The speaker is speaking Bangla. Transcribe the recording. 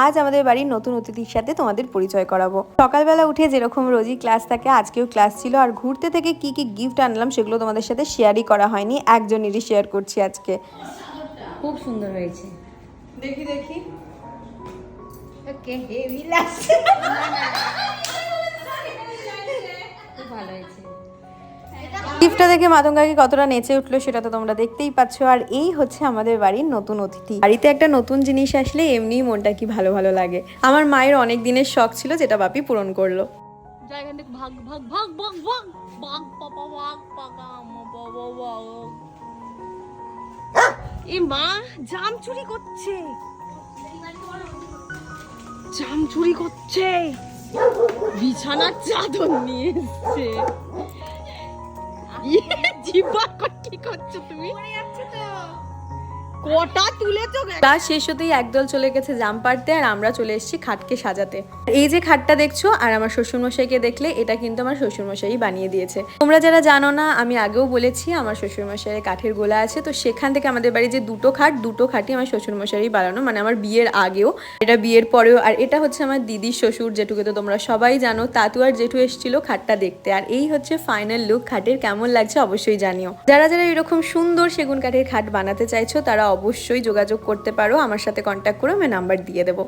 আজ আমাদের বাড়ির নতুন অতিথির সাথে তোমাদের পরিচয় করাবো। সকালবেলা উঠে যেরকম রোজই ক্লাস থাকে, আজকেও ক্লাস ছিল। আর ঘুরতে থেকে কি কি গিফট আনলাম সেগুলো তোমাদের সাথে শেয়ারই করা হয়নি, একজনেরই শেয়ার করছি আজকে। খুব সুন্দর হয়েছে। দেখি দেখি। ওকে, হেভি লাগছে। খুব ভালো হয়েছে। গিফটটা দেখে মাতঙ্গাকে কতটা নেচে উঠলো সেটা তো তোমরা দেখতেই পাচ্ছ। আর এই হচ্ছে আমাদের বাড়ির নতুন অতিথি। বাড়িতে একটা নতুন জিনিস আসলে এমনিই মনটা কি ভালো ভালো লাগে। আমার মায়ের অনেক দিনের শখ ছিল, যেটা বাপি পূরণ করলো। ভাগ ভাগ ভাগ ভাগ ভাগ ভাগ পাপা ভাগ পাকা বাবা ভাগ। এই মা জাম চুরি করছে, জাম চুরি করছে, বিছানার চাদর নিয়ে এসছে। জিব্বা কি করছো তুমি? কটা তুলেছো? ক্লাস শেষ হতেই একদল চলে গেছে জাম পাড়তে, আর আমরা চলে এসেছি খাটকে সাজাতে। এই যে খাটটা দেখছো আর আমার শ্বশুরমশাইকে দেখলে, এটা কিন্তু আমার শ্বশুরমশাই বানিয়ে দিয়েছে। তোমরা যারা জানো না, আমি আগেও বলেছি আমার শ্বশুরমশাইয়ের কাঠের গোলা আছে, তো সেখান থেকে আমাদের বাড়ি যে দুটো খাটই আমার শ্বশুরমশাই বানানো, মানে আমার বিয়ের আগেও, এটা বিয়ের পরেও। আর এটা হচ্ছে আমার দিদির শ্বশুর জেঠুকে তো তোমরা সবাই জানো। তাতু আর জেঠু এসেছিল খাটটা দেখতে। আর এই হচ্ছে ফাইনাল লুক খাটের। কেমন লাগছে অবশ্যই জানিও। যারা যারা এরকম সুন্দর সেগুন কাঠের খাট বানাতে চাইছো তারা অবশ্যই যোগাযোগ করতে পারো আমার সাথে, কন্ট্যাক্ট করো, আমি নাম্বার দিয়ে দেবো।